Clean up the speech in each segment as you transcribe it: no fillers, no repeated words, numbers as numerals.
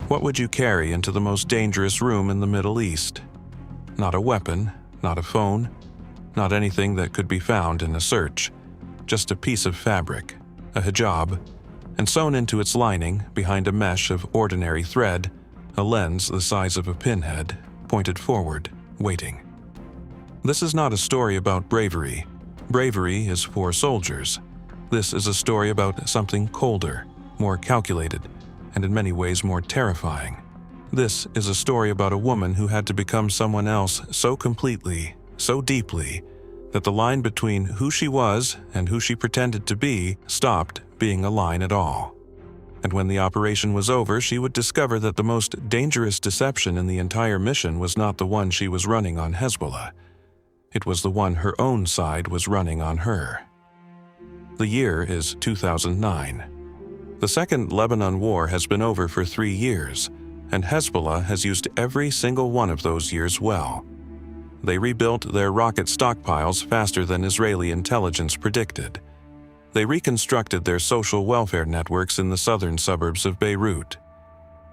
What would you carry into the most dangerous room in the Middle East? Not a weapon, not a phone, not anything that could be found in a search. Just a piece of fabric, a hijab, and sewn into its lining, behind a mesh of ordinary thread, a lens the size of a pinhead, pointed forward, waiting. This is not a story about bravery. Bravery is for soldiers. This is a story about something colder, more calculated, and in many ways more terrifying. This is a story about a woman who had to become someone else so completely, so deeply, that the line between who she was and who she pretended to be stopped being a line at all. And when the operation was over, she would discover that the most dangerous deception in the entire mission was not the one she was running on Hezbollah. It was the one her own side was running on her. The year is 2009. The Second Lebanon War has been over for 3 years, and Hezbollah has used every single one of those years well. They rebuilt their rocket stockpiles faster than Israeli intelligence predicted. They reconstructed their social welfare networks in the southern suburbs of Beirut.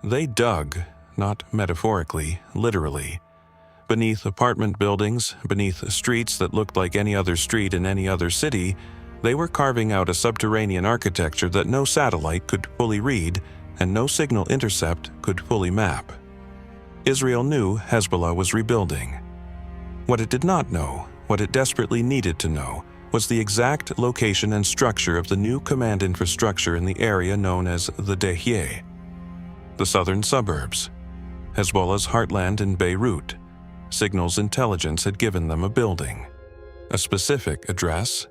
They dug, not metaphorically, literally, beneath apartment buildings, beneath streets that looked like any other street in any other city. They were carving out a subterranean architecture that no satellite could fully read and no signal intercept could fully map. Israel knew Hezbollah was rebuilding. What it did not know, what it desperately needed to know, was the exact location and structure of the new command infrastructure in the area known as the Dahye, the southern suburbs, Hezbollah's heartland in Beirut. Signals intelligence had given them a building, a specific address,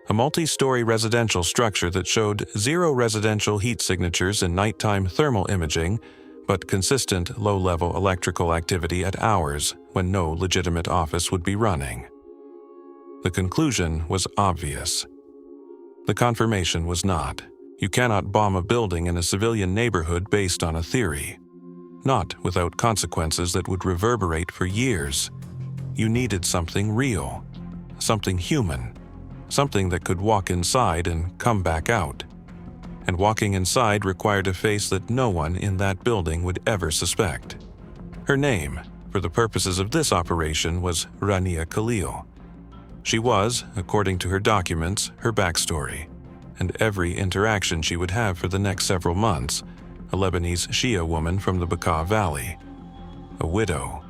a multi-story residential structure that showed 0 residential heat signatures in nighttime thermal imaging, but consistent low-level electrical activity at hours when no legitimate office would be running. The conclusion was obvious. The confirmation was not. You cannot bomb a building in a civilian neighborhood based on a theory. Not without consequences that would reverberate for years. You needed something real, something human, something that could walk inside and come back out. And walking inside required a face that no one in that building would ever suspect. Her name, for the purposes of this operation, was Rania Khalil. She was, according to her documents, her backstory, and every interaction she would have for the next several months, a Lebanese Shia woman from the Bekaa Valley, a widow.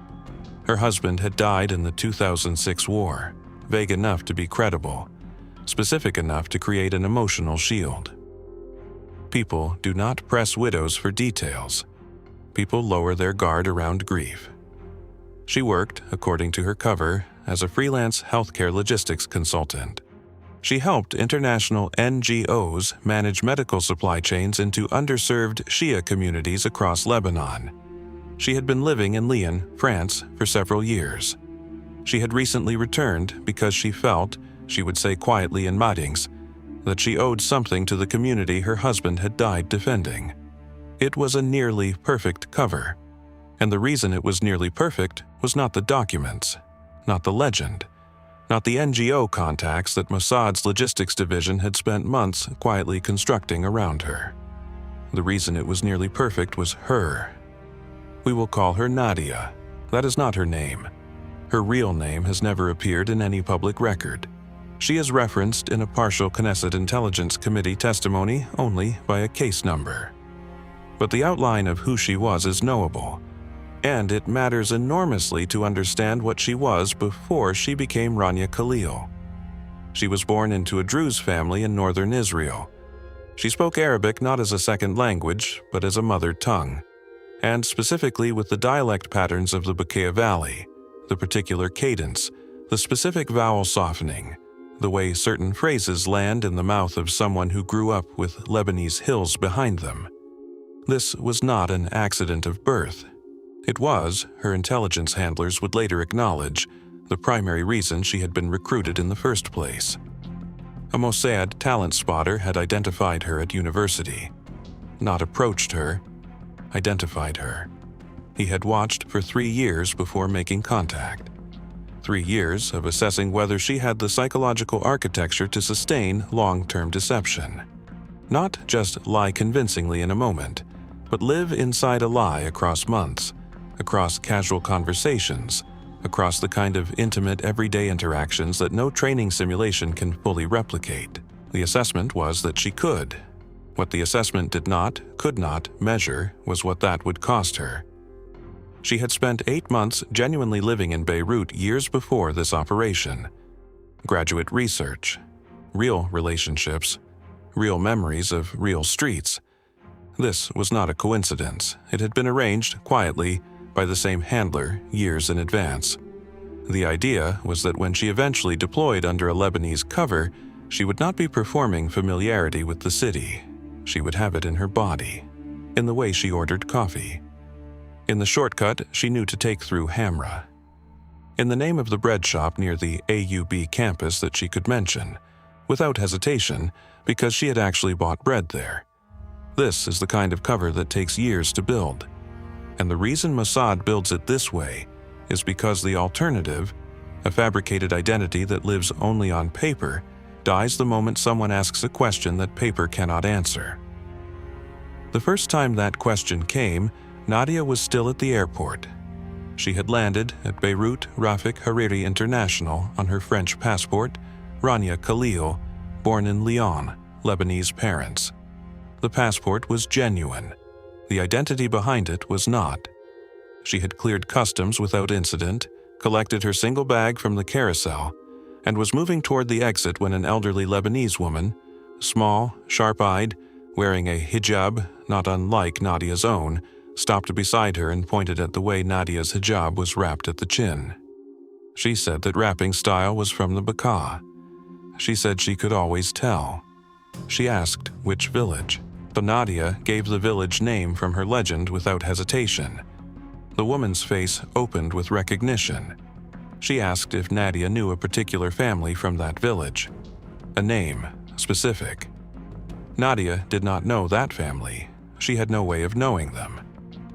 Her husband had died in the 2006 war, vague enough to be credible, specific enough to create an emotional shield. People do not press widows for details. People lower their guard around grief. She worked, according to her cover, as a freelance healthcare logistics consultant. She helped international NGOs manage medical supply chains into underserved Shia communities across Lebanon. She had been living in Lyon, France, for several years. She had recently returned because she felt, she would say quietly in meetings, that she owed something to the community her husband had died defending. It was a nearly perfect cover. And the reason it was nearly perfect was not the documents, not the legend, not the NGO contacts that Mossad's logistics division had spent months quietly constructing around her. The reason it was nearly perfect was her. We will call her Nadia. That is not her name. Her real name has never appeared in any public record. She is referenced in a partial Knesset Intelligence Committee testimony only by a case number. But the outline of who she was is knowable, and it matters enormously to understand what she was before she became Rania Khalil. She was born into a Druze family in northern Israel. She spoke Arabic not as a second language, but as a mother tongue, and specifically with the dialect patterns of the Bekaa Valley, the particular cadence, the specific vowel softening, the way certain phrases land in the mouth of someone who grew up with Lebanese hills behind them. This was not an accident of birth. It was, her intelligence handlers would later acknowledge, the primary reason she had been recruited in the first place. A Mossad talent spotter had identified her at university. Not approached her, identified her. He had watched for 3 years before making contact. 3 years of assessing whether she had the psychological architecture to sustain long-term deception. Not just lie convincingly in a moment, but live inside a lie across months, across casual conversations, across the kind of intimate everyday interactions that no training simulation can fully replicate. The assessment was that she could. What the assessment could not measure was what that would cost her. She had spent 8 months genuinely living in Beirut years before this operation. Graduate research, real relationships, real memories of real streets. This was not a coincidence. It had been arranged quietly by the same handler years in advance. The idea was that when she eventually deployed under a Lebanese cover, she would not be performing familiarity with the city. She would have it in her body, in the way she ordered coffee, in the shortcut she knew to take through Hamra, in the name of the bread shop near the AUB campus that she could mention, without hesitation, because she had actually bought bread there. This is the kind of cover that takes years to build. And the reason Mossad builds it this way is because the alternative, a fabricated identity that lives only on paper, dies the moment someone asks a question that paper cannot answer. The first time that question came, Nadia was still at the airport. She had landed at Beirut Rafik Hariri International on her French passport, Rania Khalil, born in Lyon, Lebanese parents. The passport was genuine. The identity behind it was not. She had cleared customs without incident, collected her single bag from the carousel, and was moving toward the exit when an elderly Lebanese woman, small, sharp-eyed, wearing a hijab not unlike Nadia's own, stopped beside her and pointed at the way Nadia's hijab was wrapped at the chin. She said that wrapping style was from the Bekaa. She said she could always tell. She asked which village. So Nadia gave the village name from her legend without hesitation. The woman's face opened with recognition. She asked if Nadia knew a particular family from that village. A name, specific. Nadia did not know that family. She had no way of knowing them.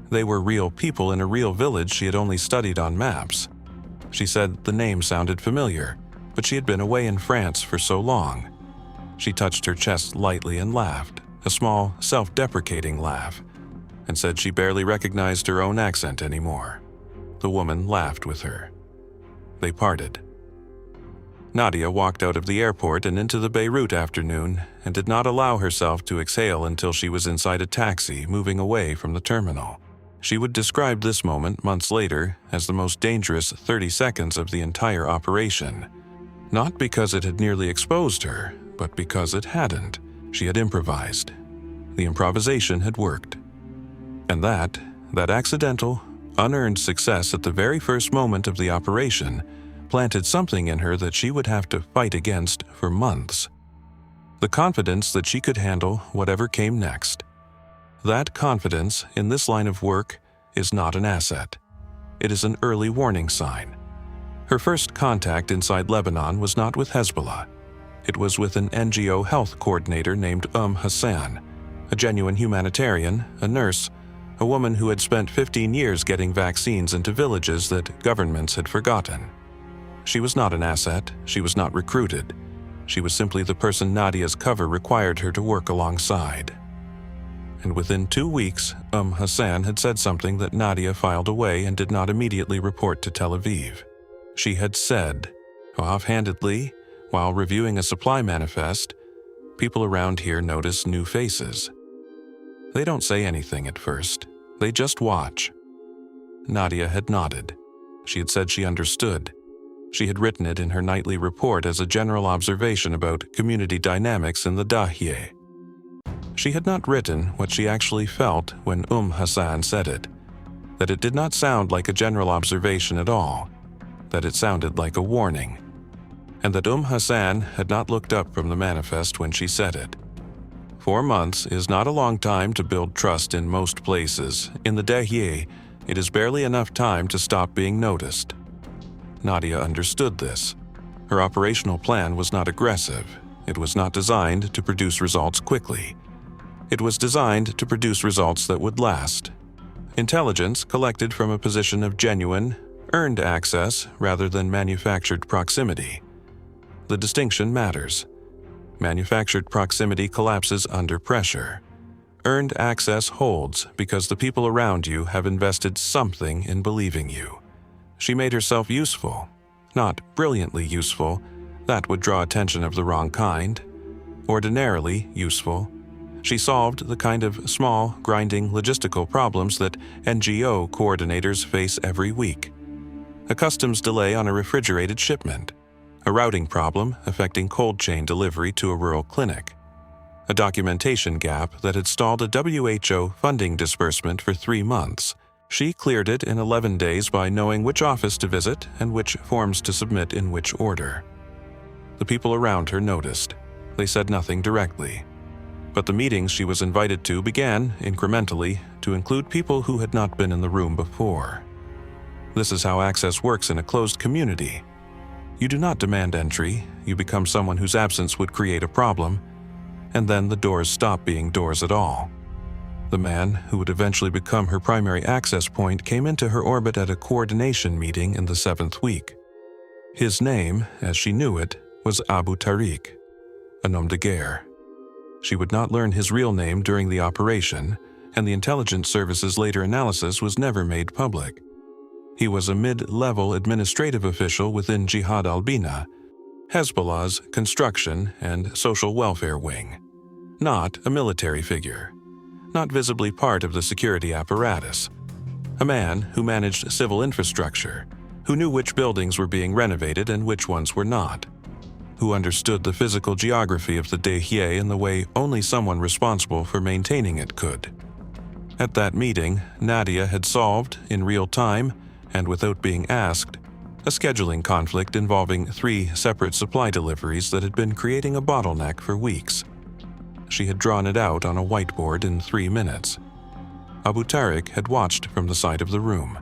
They were real people in a real village she had only studied on maps. She said the name sounded familiar, but she had been away in France for so long. She touched her chest lightly and laughed, a small, self-deprecating laugh, and said she barely recognized her own accent anymore. The woman laughed with her. They parted. Nadia walked out of the airport and into the Beirut afternoon and did not allow herself to exhale until she was inside a taxi moving away from the terminal. She would describe this moment months later as the most dangerous 30 seconds of the entire operation. Not because it had nearly exposed her, but because it hadn't. She had improvised. The improvisation had worked. And that accidental, unearned success at the very first moment of the operation planted something in her that she would have to fight against for months. The confidence that she could handle whatever came next. That confidence in this line of work is not an asset. It is an early warning sign. Her first contact inside Lebanon was not with Hezbollah. It was with an NGO health coordinator named Hassan, a genuine humanitarian, a nurse, a woman who had spent 15 years getting vaccines into villages that governments had forgotten. She was not an asset. She was not recruited. She was simply the person Nadia's cover required her to work alongside. And within 2 weeks, Hassan had said something that Nadia filed away and did not immediately report to Tel Aviv. She had said, offhandedly, while reviewing a supply manifest, people around here notice new faces. They don't say anything at first. They just watch. Nadia had nodded. She had said she understood. She had written it in her nightly report as a general observation about community dynamics in the Dahieh. She had not written what she actually felt when Hassan said it, that it did not sound like a general observation at all, that it sounded like a warning, and that Hassan had not looked up from the manifest when she said it. 4 months is not a long time to build trust in most places. In the Dahieh, it is barely enough time to stop being noticed. Nadia understood this. Her operational plan was not aggressive. It was not designed to produce results quickly. It was designed to produce results that would last. Intelligence collected from a position of genuine, earned access rather than manufactured proximity. The distinction matters. Manufactured proximity collapses under pressure. Earned access holds because the people around you have invested something in believing you. She made herself useful, not brilliantly useful, that would draw attention of the wrong kind. Ordinarily useful, she solved the kind of small, grinding logistical problems that NGO coordinators face every week. A customs delay on a refrigerated shipment, a routing problem affecting cold chain delivery to a rural clinic, a documentation gap that had stalled a WHO funding disbursement for 3 months. She cleared it in 11 days by knowing which office to visit and which forms to submit in which order. The people around her noticed. They said nothing directly. But the meetings she was invited to began, incrementally, to include people who had not been in the room before. This is how access works in a closed community. You do not demand entry, you become someone whose absence would create a problem, and then the doors stop being doors at all. The man who would eventually become her primary access point came into her orbit at a coordination meeting in the 7th week. His name, as she knew it, was Abu Tariq, a nom de guerre. She would not learn his real name during the operation, and the intelligence service's later analysis was never made public. He was a mid-level administrative official within Jihad al-Bina, Hezbollah's construction and social welfare wing. Not a military figure, not visibly part of the security apparatus. A man who managed civil infrastructure, who knew which buildings were being renovated and which ones were not, who understood the physical geography of the Dehye in the way only someone responsible for maintaining it could. At that meeting, Nadia had solved, in real time and without being asked, a scheduling conflict involving 3 separate supply deliveries that had been creating a bottleneck for weeks. She had drawn it out on a whiteboard in 3 minutes. Abu Tariq had watched from the side of the room.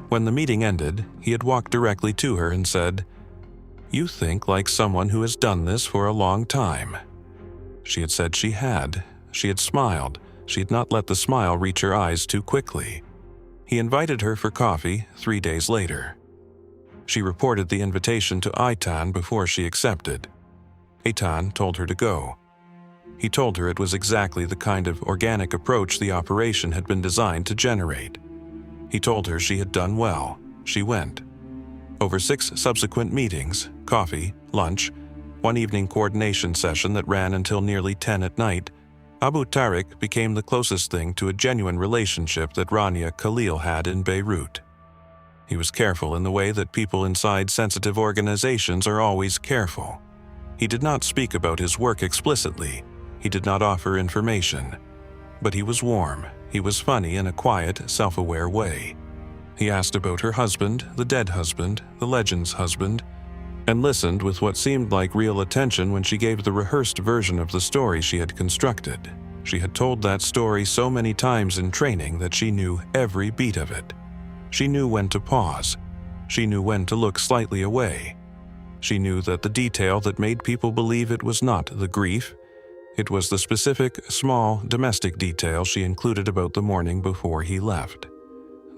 When the meeting ended, he had walked directly to her and said, "You think like someone who has done this for a long time." She had said she had. She had smiled. She had not let the smile reach her eyes too quickly. He invited her for coffee 3 days later. She reported the invitation to Eitan before she accepted. Eitan told her to go. He told her it was exactly the kind of organic approach the operation had been designed to generate. He told her she had done well. She went. Over 6 subsequent meetings, coffee, lunch, one evening coordination session that ran until nearly 10 at night, Abu Tariq became the closest thing to a genuine relationship that Rania Khalil had in Beirut. He was careful in the way that people inside sensitive organizations are always careful. He did not speak about his work explicitly. He did not offer information. But he was warm. He was funny in a quiet, self-aware way. He asked about her husband, the dead husband, the legend's husband, and listened with what seemed like real attention when she gave the rehearsed version of the story she had constructed. She had told that story so many times in training that she knew every beat of it. She knew when to pause. She knew when to look slightly away. She knew that the detail that made people believe it was not the grief, it was the specific, small, domestic detail she included about the morning before he left.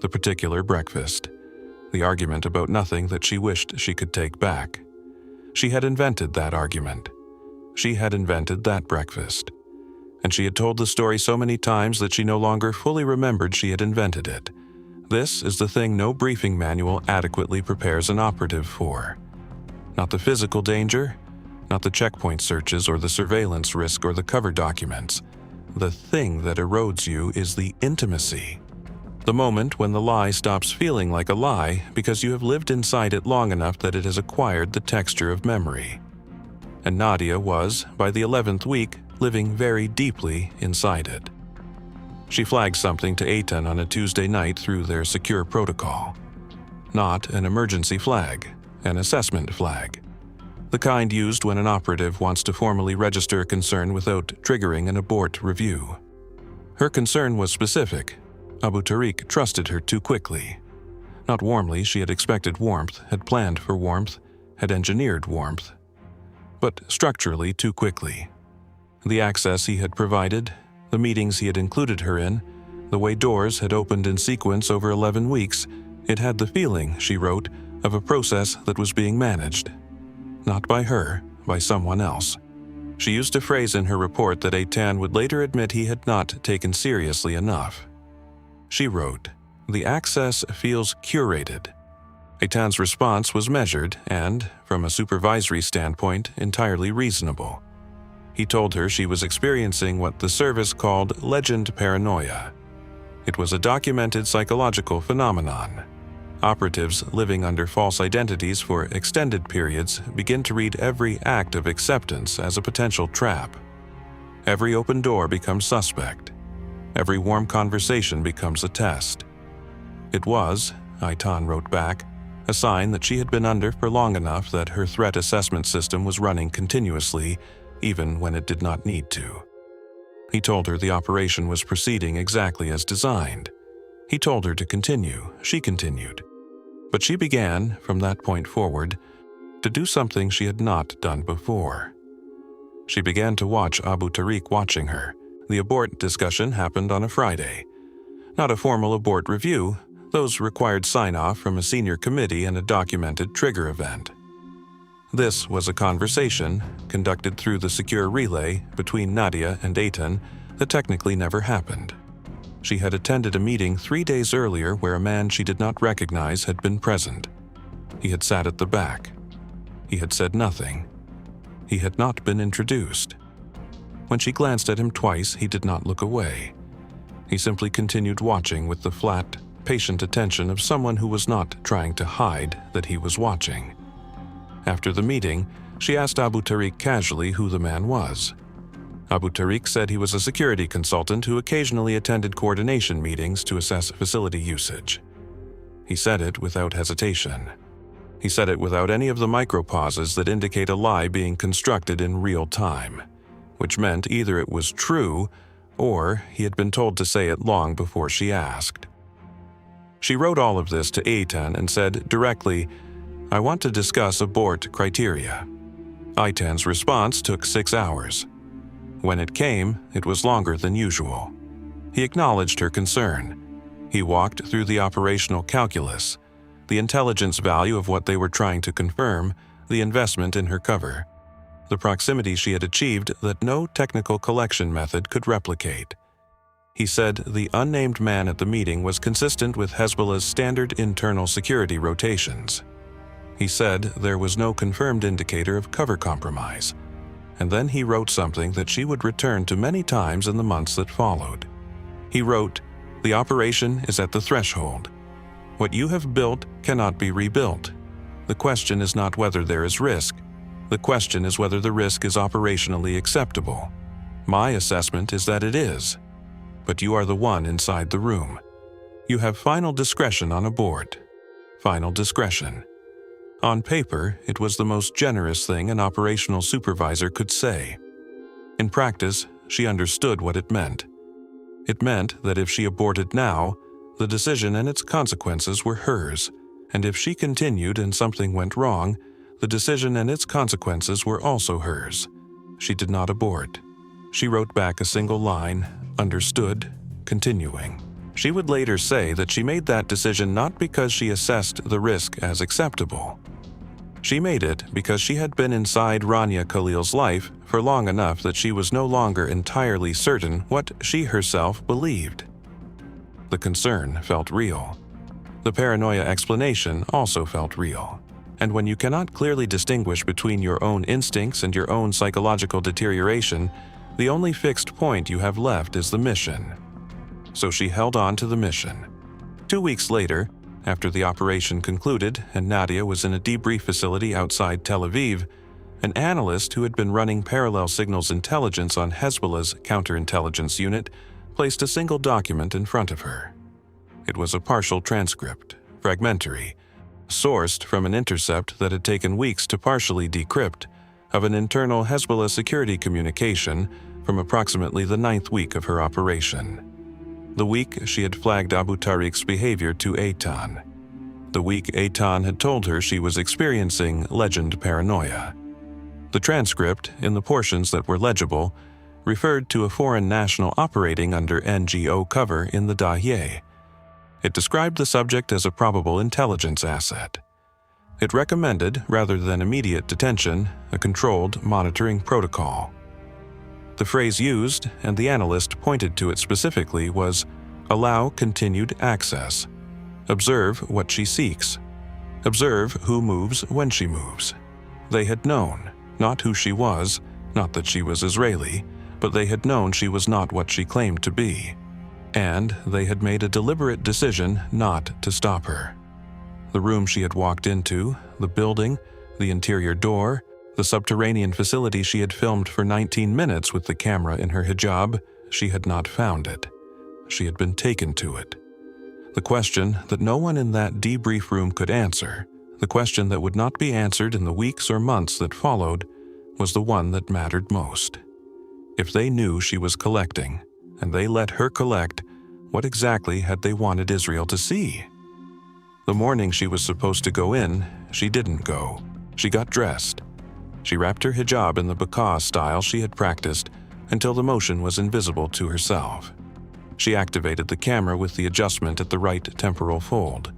The particular breakfast. The argument about nothing that she wished she could take back. She had invented that argument. She had invented that breakfast. And she had told the story so many times that she no longer fully remembered she had invented it. This is the thing no briefing manual adequately prepares an operative for. Not the physical danger, not the checkpoint searches or the surveillance risk or the cover documents. The thing that erodes you is the intimacy. The moment when the lie stops feeling like a lie because you have lived inside it long enough that it has acquired the texture of memory. And Nadia was, by the 11th week, living very deeply inside it. She flagged something to Eitan on a Tuesday night through their secure protocol. Not an emergency flag, an assessment flag. The kind used when an operative wants to formally register a concern without triggering an abort review. Her concern was specific. Abu Tariq trusted her too quickly. Not warmly, she had expected warmth, had planned for warmth, had engineered warmth. But structurally too quickly. The access he had provided, the meetings he had included her in, the way doors had opened in sequence over 11 weeks, it had the feeling, she wrote, of a process that was being managed. Not by her, by someone else. She used a phrase in her report that Eitan would later admit he had not taken seriously enough. She wrote, "The access feels curated." Eitan's response was measured and, from a supervisory standpoint, entirely reasonable. He told her she was experiencing what the service called legend paranoia. It was a documented psychological phenomenon. Operatives living under false identities for extended periods begin to read every act of acceptance as a potential trap. Every open door becomes suspect. Every warm conversation becomes a test. It was, Eitan wrote back, a sign that she had been under for long enough that her threat assessment system was running continuously, even when it did not need to. He told her the operation was proceeding exactly as designed. He told her to continue. She continued. But she began, from that point forward, to do something she had not done before. She began to watch Abu Tariq watching her. The abort discussion happened on a Friday. Not a formal abort review. Those required sign-off from a senior committee and a documented trigger event. This was a conversation, conducted through the secure relay between Nadia and Eitan, that technically never happened. She had attended a meeting 3 days earlier where a man she did not recognize had been present. He had sat at the back. He had said nothing. He had not been introduced. When she glanced at him twice, he did not look away. He simply continued watching with the flat, patient attention of someone who was not trying to hide that he was watching. After the meeting, she asked Abu Tariq casually who the man was. Abu Tariq said he was a security consultant who occasionally attended coordination meetings to assess facility usage. He said it without hesitation. He said it without any of the micropauses that indicate a lie being constructed in real time, which meant either it was true or he had been told to say it long before she asked. She wrote all of this to Eitan and said directly, "I want to discuss abort criteria." Eitan's response took 6 hours. When it came, it was longer than usual. He acknowledged her concern. He walked through the operational calculus, the intelligence value of what they were trying to confirm, the investment in her cover, the proximity she had achieved that no technical collection method could replicate. He said the unnamed man at the meeting was consistent with Hezbollah's standard internal security rotations. He said there was no confirmed indicator of cover compromise, and then he wrote something that she would return to many times in the months that followed. He wrote, "The operation is at the threshold. What you have built cannot be rebuilt. The question is not whether there is risk. The question is whether the risk is operationally acceptable. My assessment is that it is. But you are the one inside the room. You have final discretion on abort. Final discretion." On paper, it was the most generous thing an operational supervisor could say. In practice, she understood what it meant. It meant that if she aborted now, the decision and its consequences were hers, and if she continued and something went wrong, the decision and its consequences were also hers. She did not abort. She wrote back a single line, "Understood," continuing. She would later say that she made that decision not because she assessed the risk as acceptable. She made it because she had been inside Rania Khalil's life for long enough that she was no longer entirely certain what she herself believed. The concern felt real. The paranoia explanation also felt real. And when you cannot clearly distinguish between your own instincts and your own psychological deterioration, the only fixed point you have left is the mission. So she held on to the mission. 2 weeks later, after the operation concluded and Nadia was in a debrief facility outside Tel Aviv, an analyst who had been running parallel signals intelligence on Hezbollah's counterintelligence unit placed a single document in front of her. It was a partial transcript, fragmentary, sourced from an intercept that had taken weeks to partially decrypt, of an internal Hezbollah security communication from approximately the 9th week of her operation. The week she had flagged Abu Tariq's behavior to Eitan. The week Eitan had told her she was experiencing legend paranoia. The transcript, in the portions that were legible, referred to a foreign national operating under NGO cover in the Dahieh. It described the subject as a probable intelligence asset. It recommended, rather than immediate detention, a controlled monitoring protocol. The phrase used, and the analyst pointed to it specifically, was "allow continued access." Observe what she seeks. Observe who moves when she moves. They had known, not who she was, not that she was Israeli, but they had known she was not what she claimed to be. And they had made a deliberate decision not to stop her. The room she had walked into, the building, the interior door, the subterranean facility she had filmed for 19 minutes with the camera in her hijab, she had not found it. She had been taken to it. The question that no one in that debrief room could answer, the question that would not be answered in the weeks or months that followed, was the one that mattered most. If they knew she was collecting, and they let her collect, what exactly had they wanted Israel to see? The morning she was supposed to go in, she didn't go. She got dressed. She wrapped her hijab in the baka style she had practiced until the motion was invisible to herself. She activated the camera with the adjustment at the right temporal fold.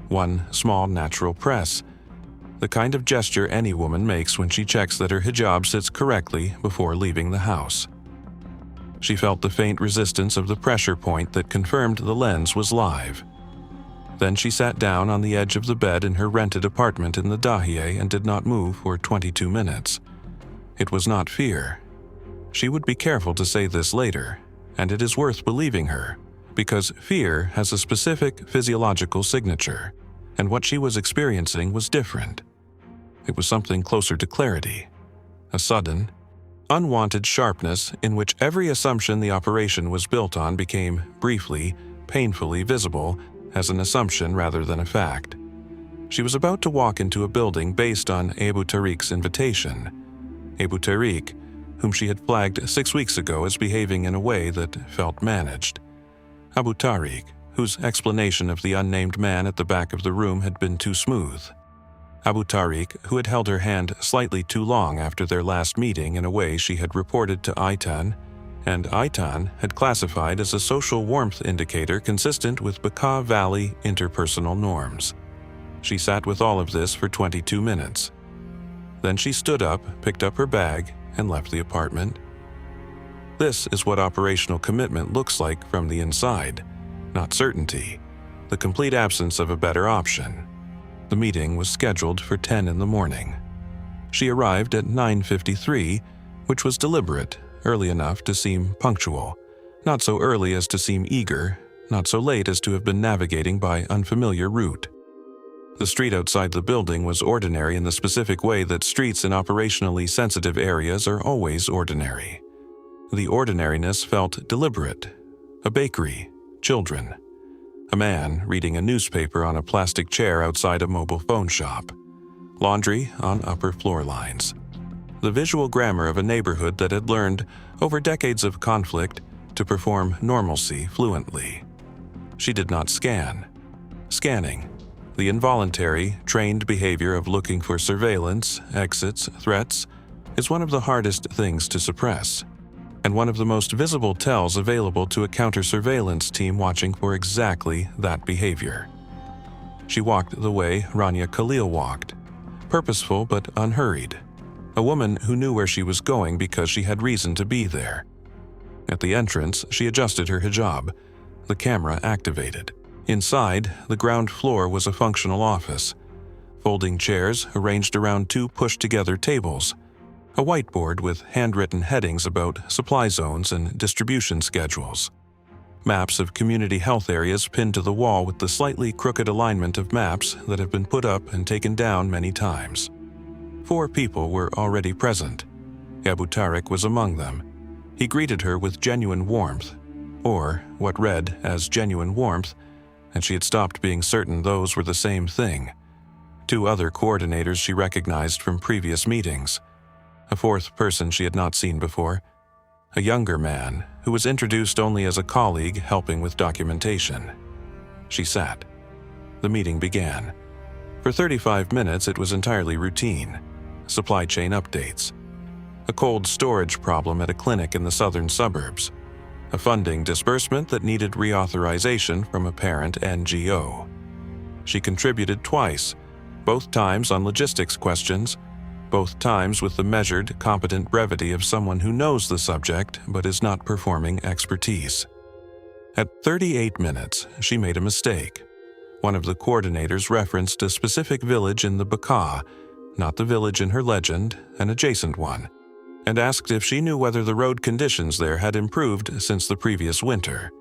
One small natural press, the kind of gesture any woman makes when she checks that her hijab sits correctly before leaving the house. She felt the faint resistance of the pressure point that confirmed the lens was live. Then she sat down on the edge of the bed in her rented apartment in the Dahieh and did not move for 22 minutes. It was not fear. She would be careful to say this later, and it is worth believing her, because fear has a specific physiological signature, and what she was experiencing was different. It was something closer to clarity, a sudden, unwanted sharpness in which every assumption the operation was built on became briefly, painfully visible as an assumption rather than a fact. She was about to walk into a building based on Abu Tariq's invitation. Abu Tariq, whom she had flagged 6 weeks ago as behaving in a way that felt managed. Abu Tariq, whose explanation of the unnamed man at the back of the room had been too smooth. Abu Tariq, who had held her hand slightly too long after their last meeting in a way she had reported to Aitan, and Aitan had classified as a social warmth indicator consistent with Bekaa Valley interpersonal norms. She sat with all of this for 22 minutes. Then she stood up, picked up her bag, and left the apartment. This is what operational commitment looks like from the inside, not certainty, the complete absence of a better option. The meeting was scheduled for 10 in the morning. She arrived at 9:53, which was deliberate, early enough to seem punctual, not so early as to seem eager, not so late as to have been navigating by unfamiliar route. The street outside the building was ordinary in the specific way that streets in operationally sensitive areas are always ordinary. The ordinariness felt deliberate. A bakery, children. A man reading a newspaper on a plastic chair outside a mobile phone shop. Laundry on upper floor lines. The visual grammar of a neighborhood that had learned, over decades of conflict, to perform normalcy fluently. She did not scan. Scanning, the involuntary, trained behavior of looking for surveillance, exits, threats, is one of the hardest things to suppress, and one of the most visible tells available to a counter-surveillance team watching for exactly that behavior. She walked the way Rania Khalil walked, purposeful but unhurried. A woman who knew where she was going because she had reason to be there. At the entrance, she adjusted her hijab, the camera activated. Inside, the ground floor was a functional office. Folding chairs arranged around 2 pushed-together tables. A whiteboard with handwritten headings about supply zones and distribution schedules. Maps of community health areas pinned to the wall with the slightly crooked alignment of maps that have been put up and taken down many times. 4 people were already present. Abu Tariq was among them. He greeted her with genuine warmth, or what read as genuine warmth, and she had stopped being certain those were the same thing. 2 other coordinators she recognized from previous meetings. A 4th person she had not seen before. A younger man who was introduced only as a colleague helping with documentation. She sat. The meeting began. For 35 minutes it was entirely routine. Supply chain updates. A cold storage problem at a clinic in the southern suburbs. A funding disbursement that needed reauthorization from a parent NGO. She contributed twice, both times on logistics questions, both times with the measured, competent brevity of someone who knows the subject but is not performing expertise. At 38 minutes, she made a mistake. One of the coordinators referenced a specific village in the Bekaa, not the village in her legend, an adjacent one, and asked if she knew whether the road conditions there had improved since the previous winter.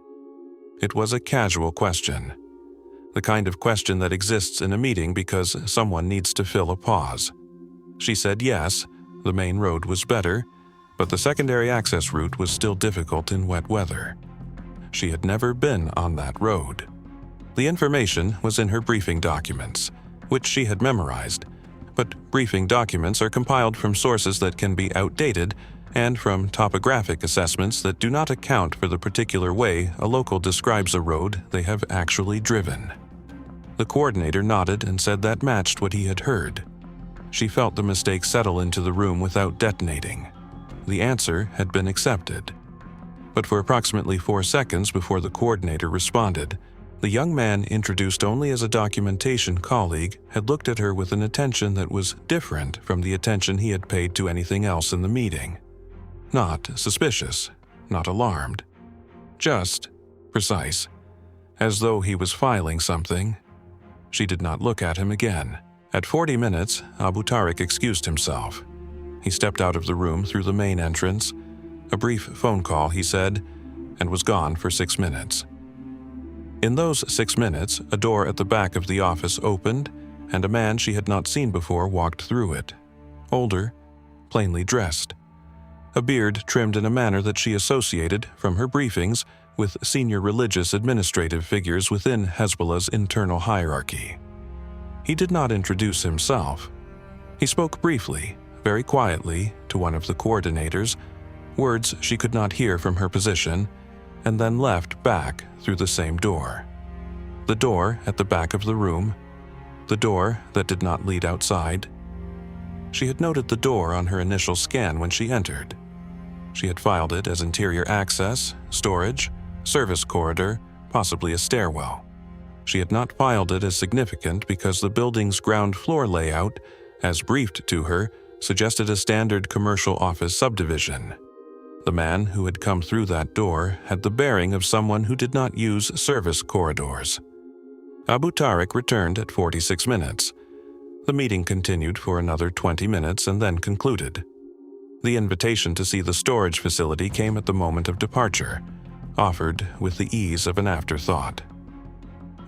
It was a casual question, the kind of question that exists in a meeting because someone needs to fill a pause. She said yes, the main road was better, but the secondary access route was still difficult in wet weather. She had never been on that road. The information was in her briefing documents, which she had memorized, but briefing documents are compiled from sources that can be outdated and from topographic assessments that do not account for the particular way a local describes a road they have actually driven. The coordinator nodded and said that matched what he had heard. She felt the mistake settle into the room without detonating. The answer had been accepted. But for approximately 4 seconds before the coordinator responded, the young man, introduced only as a documentation colleague, had looked at her with an attention that was different from the attention he had paid to anything else in the meeting. Not suspicious, not alarmed, just precise, as though he was filing something. She did not look at him again. At 40 minutes, Abu Tariq excused himself. He stepped out of the room through the main entrance. A brief phone call, he said, and was gone for 6 minutes. In those 6 minutes, a door at the back of the office opened, and a man she had not seen before walked through it. Older, plainly dressed. A beard trimmed in a manner that she associated, from her briefings, with senior religious administrative figures within Hezbollah's internal hierarchy. He did not introduce himself. He spoke briefly, very quietly, to one of the coordinators, words she could not hear from her position, and then left back through the same door. The door at the back of the room, the door that did not lead outside. She had noted the door on her initial scan when she entered. She had filed it as interior access, storage, service corridor, possibly a stairwell. She had not filed it as significant because the building's ground floor layout, as briefed to her, suggested a standard commercial office subdivision. The man who had come through that door had the bearing of someone who did not use service corridors. Abu Tariq returned at 46 minutes. The meeting continued for another 20 minutes and then concluded. The invitation to see the storage facility came at the moment of departure, offered with the ease of an afterthought.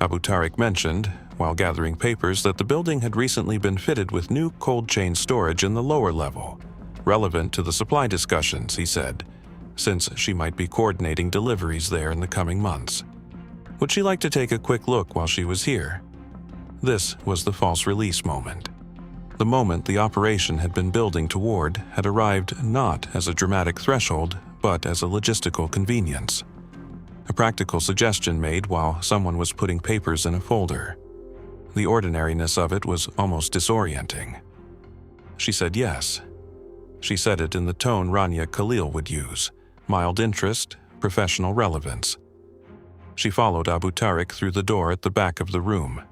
Abu Tariq mentioned, while gathering papers, that the building had recently been fitted with new cold chain storage in the lower level, relevant to the supply discussions, he said, since she might be coordinating deliveries there in the coming months. Would she like to take a quick look while she was here? This was the false release moment. The moment the operation had been building toward had arrived not as a dramatic threshold, but as a logistical convenience. A practical suggestion made while someone was putting papers in a folder. The ordinariness of it was almost disorienting. She said yes. She said it in the tone Rania Khalil would use, mild interest, professional relevance. She followed Abu Tariq through the door at the back of the room.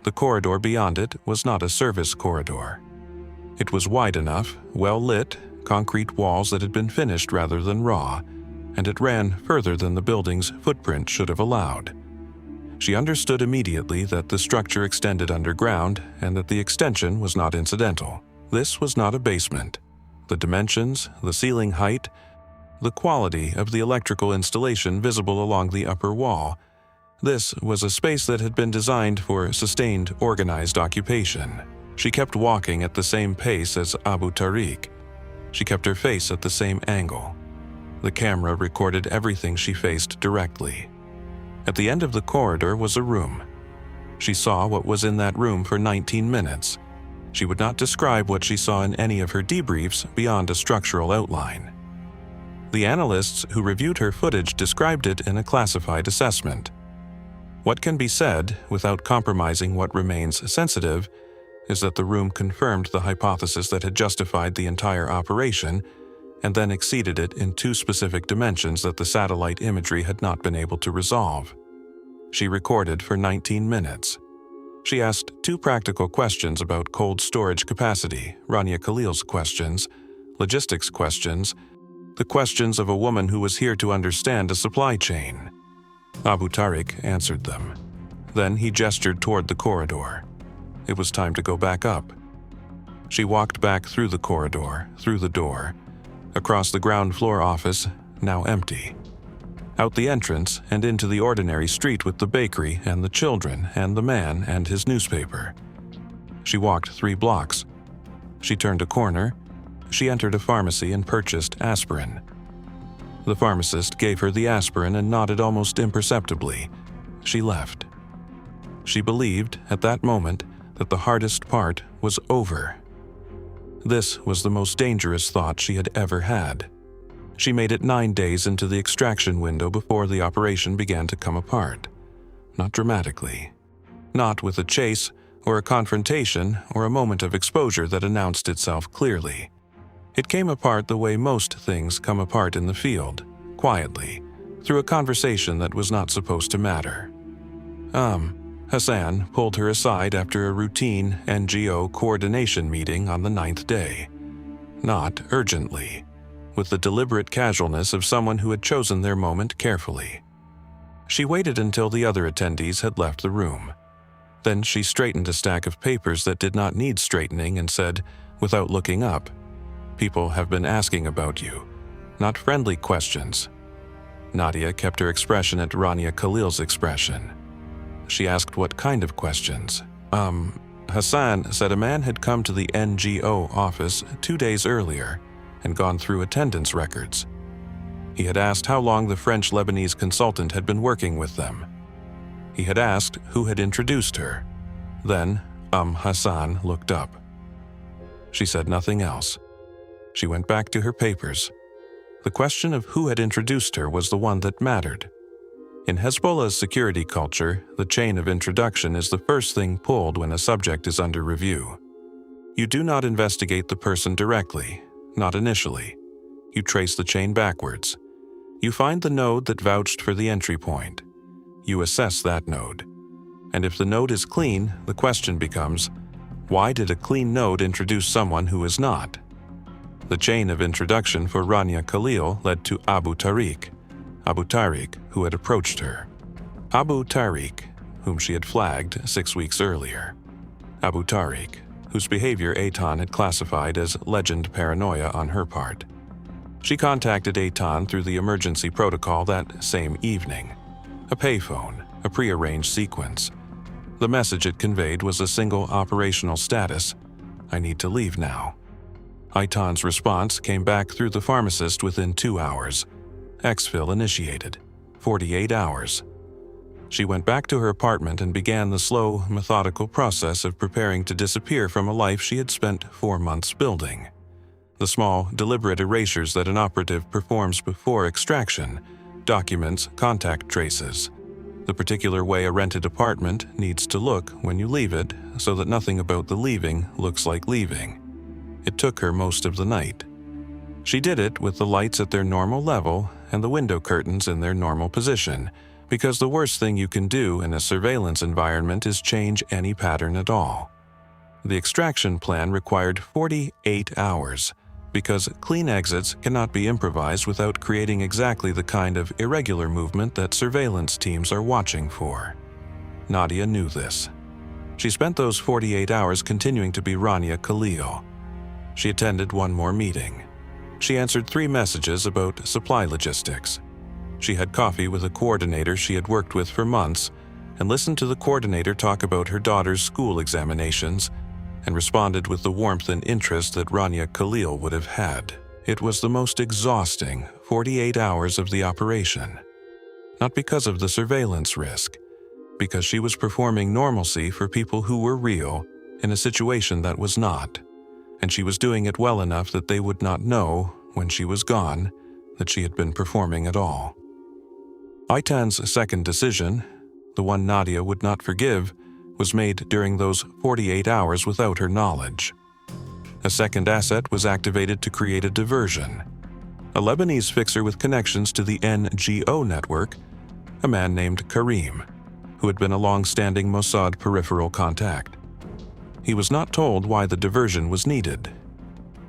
The corridor beyond it was not a service corridor. It was wide enough, well lit, concrete walls that had been finished rather than raw, and it ran further than the building's footprint should have allowed. She understood immediately that the structure extended underground and that the extension was not incidental. This was not a basement. The dimensions, the ceiling height, the quality of the electrical installation visible along the upper wall. This was a space that had been designed for sustained, organized occupation. She kept walking at the same pace as Abu Tariq. She kept her face at the same angle. The camera recorded everything she faced directly. At the end of the corridor was a room. She saw what was in that room for 19 minutes. She would not describe what she saw in any of her debriefs beyond a structural outline. The analysts who reviewed her footage described it in a classified assessment. What can be said, without compromising what remains sensitive, is that the room confirmed the hypothesis that had justified the entire operation, and then exceeded it in 2 specific dimensions that the satellite imagery had not been able to resolve. She recorded for 19 minutes. She asked 2 practical questions about cold storage capacity, Rania Khalil's questions, logistics questions, the questions of a woman who was here to understand a supply chain. Abu Tariq answered them. Then he gestured toward the corridor. It was time to go back up. She walked back through the corridor, through the door, across the ground floor office, now empty, out the entrance and into the ordinary street with the bakery and the children and the man and his newspaper. She walked 3 blocks. She turned a corner. She entered a pharmacy and purchased aspirin. The pharmacist gave her the aspirin and nodded almost imperceptibly. She left. She believed, at that moment, that the hardest part was over. This was the most dangerous thought she had ever had. She made it 9 days into the extraction window before the operation began to come apart. Not dramatically. Not with a chase or a confrontation or a moment of exposure that announced itself clearly. It came apart the way most things come apart in the field, quietly, through a conversation that was not supposed to matter. Hassan pulled her aside after a routine NGO coordination meeting on the 9th day. Not urgently, with the deliberate casualness of someone who had chosen their moment carefully. She waited until the other attendees had left the room. Then she straightened a stack of papers that did not need straightening and said, without looking up, "People have been asking about you, not friendly questions." Nadia kept her expression at Rania Khalil's expression. She asked what kind of questions. Hassan said a man had come to the NGO office 2 days earlier and gone through attendance records. He had asked how long the French-Lebanese consultant had been working with them. He had asked who had introduced her. Then, Hassan looked up. She said nothing else. She went back to her papers. The question of who had introduced her was the one that mattered. In Hezbollah's security culture, the chain of introduction is the first thing pulled when a subject is under review. You do not investigate the person directly, not initially. You trace the chain backwards. You find the node that vouched for the entry point. You assess that node. And if the node is clean, the question becomes, why did a clean node introduce someone who is not? The chain of introduction for Rania Khalil led to Abu Tariq, who had approached her. Abu Tariq, whom she had flagged 6 weeks earlier. Abu Tariq, whose behavior Eitan had classified as legend paranoia on her part. She contacted Eitan through the emergency protocol that same evening. A payphone, a prearranged sequence. The message it conveyed was a single operational status: "I need to leave now." Eitan's response came back through the pharmacist within 2 hours. Exfil initiated. 48 hours. She went back to her apartment and began the slow, methodical process of preparing to disappear from a life she had spent 4 months building. The small, deliberate erasures that an operative performs before extraction, documents, contact traces. The particular way a rented apartment needs to look when you leave it, so that nothing about the leaving looks like leaving. It took her most of the night. She did it with the lights at their normal level and the window curtains in their normal position, because the worst thing you can do in a surveillance environment is change any pattern at all. The extraction plan required 48 hours, because clean exits cannot be improvised without creating exactly the kind of irregular movement that surveillance teams are watching for. Nadia knew this. She spent those 48 hours continuing to be Rania Khalil. She attended one more meeting. She answered 3 messages about supply logistics. She had coffee with a coordinator she had worked with for months and listened to the coordinator talk about her daughter's school examinations and responded with the warmth and interest that Rania Khalil would have had. It was the most exhausting 48 hours of the operation. Not because of the surveillance risk, because she was performing normalcy for people who were real in a situation that was not. And she was doing it well enough that they would not know, when she was gone, that she had been performing at all. Eitan's second decision, the one Nadia would not forgive, was made during those 48 hours without her knowledge. A second asset was activated to create a diversion. A Lebanese fixer with connections to the NGO network, a man named Karim. who had been a long-standing Mossad peripheral contact. He was not told why the diversion was needed.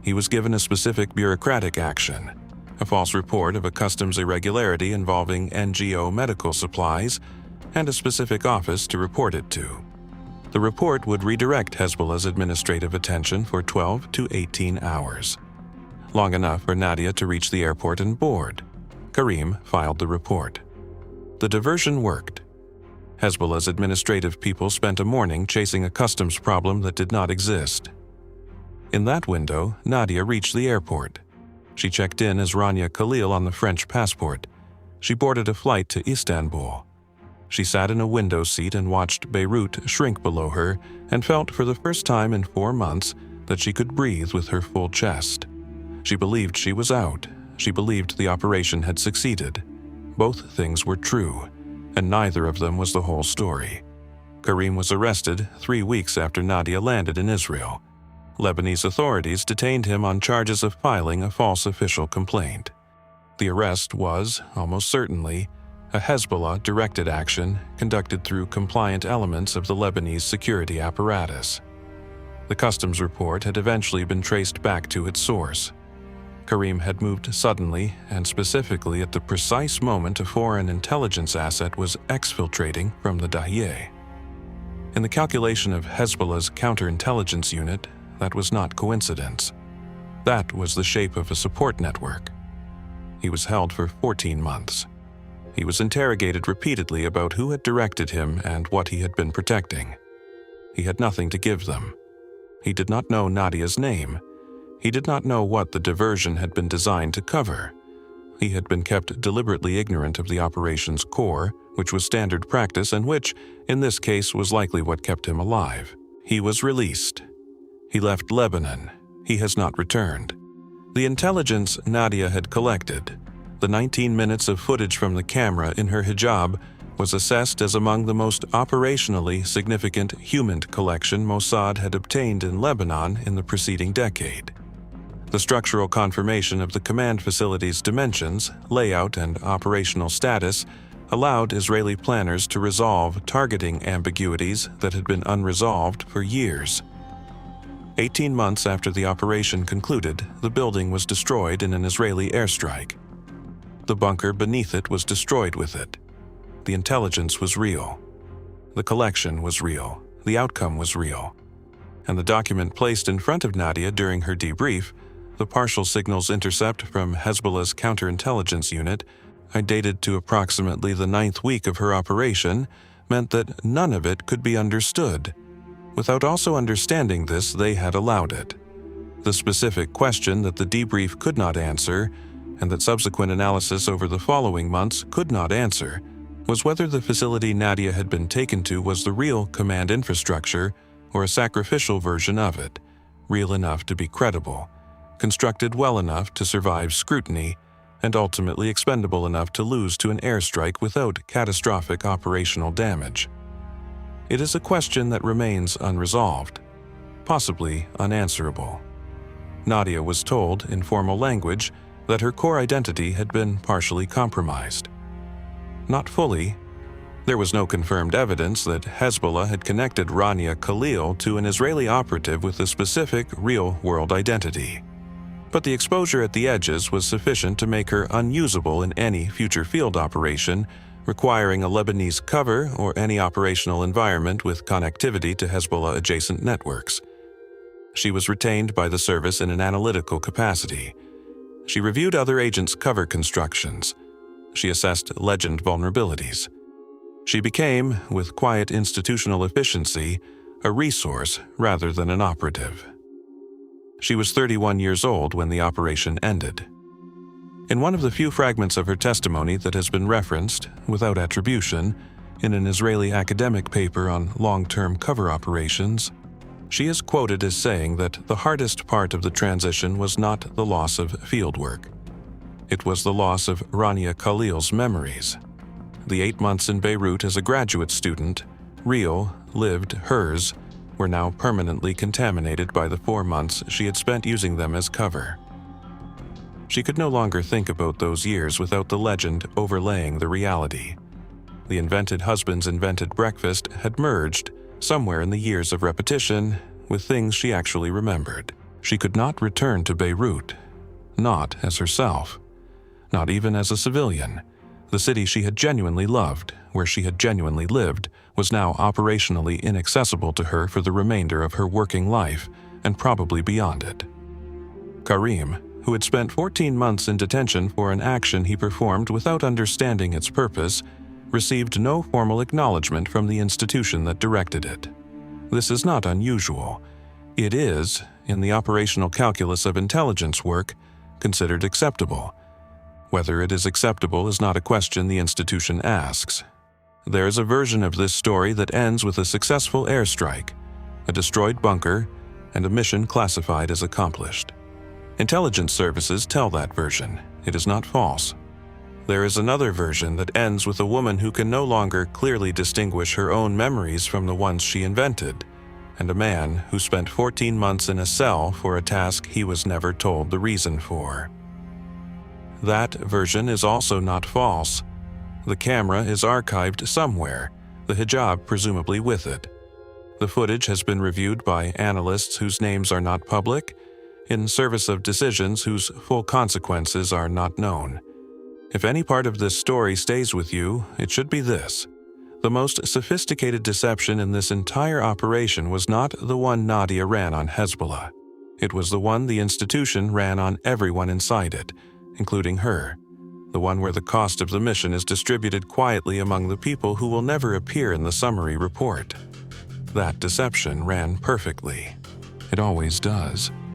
He was given a specific bureaucratic action, a false report of a customs irregularity involving NGO medical supplies, and a specific office to report it to. The report would redirect Hezbollah's administrative attention for 12 to 18 hours, long enough for Nadia to reach the airport and board. Karim filed the report. The diversion worked. Hezbollah's administrative people spent a morning chasing a customs problem that did not exist. In that window, Nadia reached the airport. She checked in as Rania Khalil on the French passport. She boarded a flight to Istanbul. She sat in a window seat and watched Beirut shrink below her and felt for the first time in 4 months that she could breathe with her full chest. She believed she was out. She believed the operation had succeeded. Both things were true, and neither of them was the whole story. Karim was arrested 3 weeks after Nadia landed in Israel. Lebanese authorities detained him on charges of filing a false official complaint. The arrest was, almost certainly, a Hezbollah-directed action conducted through compliant elements of the Lebanese security apparatus. The customs report had eventually been traced back to its source. Karim had moved suddenly and specifically at the precise moment a foreign intelligence asset was exfiltrating from the Dahieh. In the calculation of Hezbollah's counterintelligence unit, that was not coincidence. That was the shape of a support network. He was held for 14 months. He was interrogated repeatedly about who had directed him and what he had been protecting. He had nothing to give them. He did not know Nadia's name. He did not know what the diversion had been designed to cover. He had been kept deliberately ignorant of the operation's core, which was standard practice and which, in this case, was likely what kept him alive. He was released. He left Lebanon. He has not returned. The intelligence Nadia had collected, the 19 minutes of footage from the camera in her hijab, was assessed as among the most operationally significant human collection Mossad had obtained in Lebanon in the preceding decade. The structural confirmation of the command facility's dimensions, layout, and operational status allowed Israeli planners to resolve targeting ambiguities that had been unresolved for years. 18 months after the operation concluded, the building was destroyed in an Israeli airstrike. The bunker beneath it was destroyed with it. The intelligence was real. The collection was real. The outcome was real. And the document placed in front of Nadia during her debrief, the partial signals intercept from Hezbollah's counterintelligence unit, dated to approximately the 9th week of her operation, meant that none of it could be understood. Without also understanding this, they had allowed it. The specific question that the debrief could not answer, and that subsequent analysis over the following months could not answer, was whether the facility Nadia had been taken to was the real command infrastructure or a sacrificial version of it, real enough to be credible, constructed well enough to survive scrutiny, and ultimately expendable enough to lose to an airstrike without catastrophic operational damage. It is a question that remains unresolved, possibly unanswerable. Nadia was told, in formal language, that her core identity had been partially compromised. Not fully. There was no confirmed evidence that Hezbollah had connected Rania Khalil to an Israeli operative with a specific, real-world identity. But the exposure at the edges was sufficient to make her unusable in any future field operation requiring a Lebanese cover or any operational environment with connectivity to Hezbollah-adjacent networks. She was retained by the service in an analytical capacity. She reviewed other agents' cover constructions. She assessed legend vulnerabilities. She became, with quiet institutional efficiency, a resource rather than an operative. She was 31 years old when the operation ended. In one of the few fragments of her testimony that has been referenced, without attribution, in an Israeli academic paper on long-term cover operations, she is quoted as saying that the hardest part of the transition was not the loss of fieldwork. It was the loss of Rania Khalil's memories. The 8 months in Beirut as a graduate student, real, lived hers, were now permanently contaminated by the 4 months she had spent using them as cover. She could no longer think about those years without the legend overlaying the reality. The invented husband's invented breakfast had merged, somewhere in the years of repetition, with things she actually remembered. She could not return to Beirut, not as herself, not even as a civilian. The city she had genuinely loved, where she had genuinely lived, was now operationally inaccessible to her for the remainder of her working life, and probably beyond it. Karim, who had spent 14 months in detention for an action he performed without understanding its purpose, received no formal acknowledgement from the institution that directed it. This is not unusual. It is, in the operational calculus of intelligence work, considered acceptable. Whether it is acceptable is not a question the institution asks. There is a version of this story that ends with a successful airstrike, a destroyed bunker, and a mission classified as accomplished. Intelligence services tell that version. It is not false. There is another version that ends with a woman who can no longer clearly distinguish her own memories from the ones she invented, and a man who spent 14 months in a cell for a task he was never told the reason for. That version is also not false. The camera is archived somewhere, the hijab presumably with it. The footage has been reviewed by analysts whose names are not public, in service of decisions whose full consequences are not known. If any part of this story stays with you, it should be this. The most sophisticated deception in this entire operation was not the one Nadia ran on Hezbollah. It was the one the institution ran on everyone inside it, including her. The one where the cost of the mission is distributed quietly among the people who will never appear in the summary report. That deception ran perfectly. It always does.